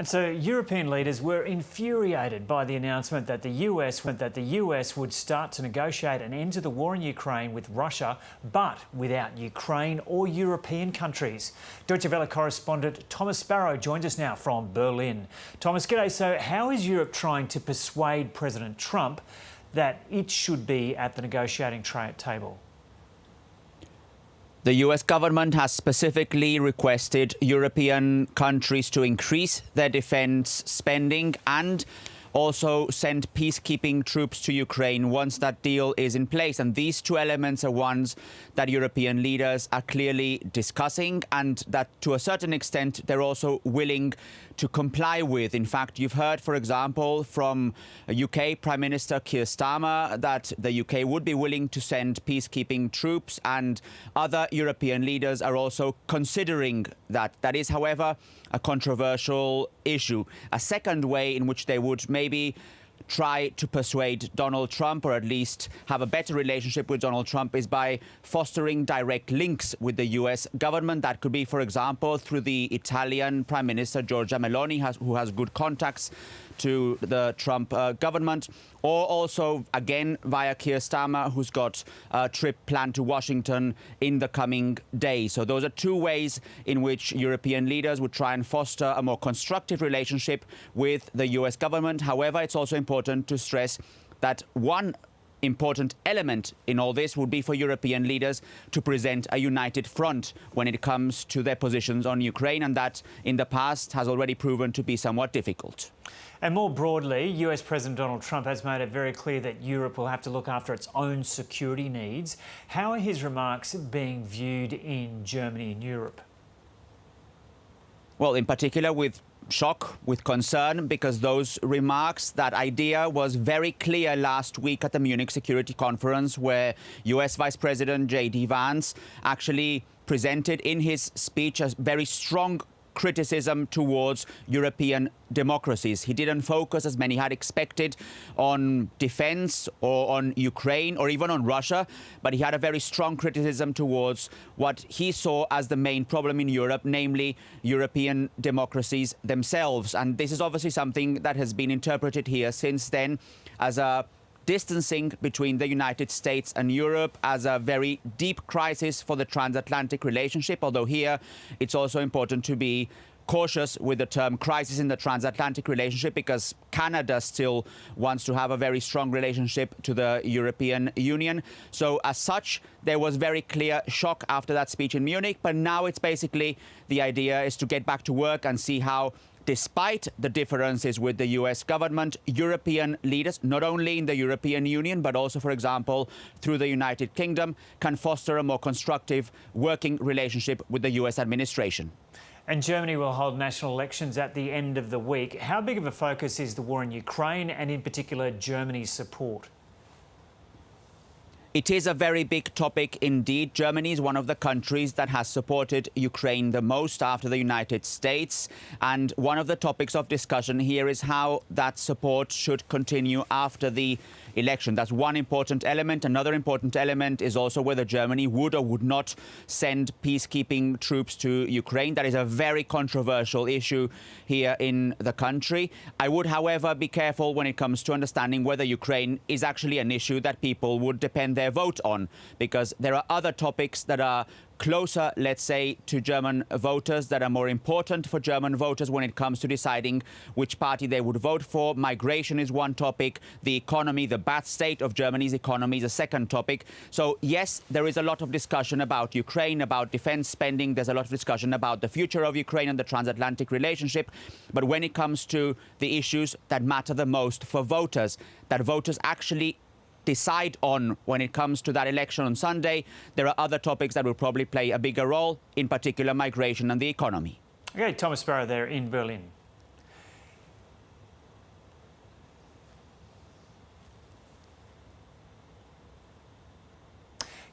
And so European leaders were infuriated by the announcement that the US would start to negotiate an end to the war in Ukraine with Russia, but without Ukraine or European countries. Deutsche Welle correspondent Thomas Sparrow joins us now from Berlin. Thomas, g'day. So how is Europe trying to persuade President Trump that it should be at the negotiating table? The US government has specifically requested European countries to increase their defense spending and also send peacekeeping troops to Ukraine once that deal is in place. And these two elements are ones that European leaders are clearly discussing and that to a certain extent they're also willing to comply with. In fact, you've heard, for example, from UK Prime Minister Keir Starmer that the UK would be willing to send peacekeeping troops, and other European leaders are also considering that. That is, however, a controversial issue. A second way in which they would maybe try to persuade Donald Trump, or at least have a better relationship with Donald Trump, is by fostering direct links with the US government. That could be, for example, through the Italian Prime Minister Giorgia Meloni, who has good contacts to the Trump government, or also, again, via Keir Starmer, who's got a trip planned to Washington in the coming days. So those are two ways in which European leaders would try and foster a more constructive relationship with the US government. However, it's also important to stress that one important element in all this would be for European leaders to present a united front when it comes to their positions on Ukraine, and that in the past has already proven to be somewhat difficult. And more broadly, US President Donald Trump has made it very clear that Europe will have to look after its own security needs. How are his remarks being viewed in Germany and Europe? Well, in particular with shock, with concern, because those remarks, that idea was very clear last week at the Munich Security Conference, where US Vice President J.D. Vance actually presented in his speech a very strong criticism towards European democracies. He didn't focus, as many had expected, on defense or on Ukraine or even on Russia, but he had a very strong criticism towards what he saw as the main problem in Europe, namely European democracies themselves. And this is obviously something that has been interpreted here since then as a distancing between the United States and Europe, as a very deep crisis for the transatlantic relationship, although here it's also important to be cautious with the term crisis in the transatlantic relationship, because Canada still wants to have a very strong relationship to the European Union. So as such, there was very clear shock after that speech in Munich, but now it's basically the idea is to get back to work and see how, despite the differences with the US government, European leaders, not only in the European Union, but also, for example, through the United Kingdom, can foster a more constructive working relationship with the US administration. And Germany will hold national elections at the end of the week. How big of a focus is the war in Ukraine, and in particular Germany's support? It is a very big topic indeed. Germany is one of the countries that has supported Ukraine the most after the United States. And one of the topics of discussion here is how that support should continue after the election. That's one important element. Another important element is also whether Germany would or would not send peacekeeping troops to Ukraine. That is a very controversial issue here in the country. I would, however, be careful when it comes to understanding whether Ukraine is actually an issue that people would depend their vote on, because there are other topics that are closer, let's say, to German voters, that are more important for German voters when it comes to deciding which party they would vote for. Migration is one topic. The economy, the bad state of Germany's economy, is a second topic. So yes, there is a lot of discussion about Ukraine, about defense spending. There's a lot of discussion about the future of Ukraine and the transatlantic relationship. But when it comes to the issues that matter the most for voters, that voters actually decide on when it comes to that election on Sunday, there are other topics that will probably play a bigger role, in particular migration and the economy. Okay, Thomas Sparrow there in Berlin.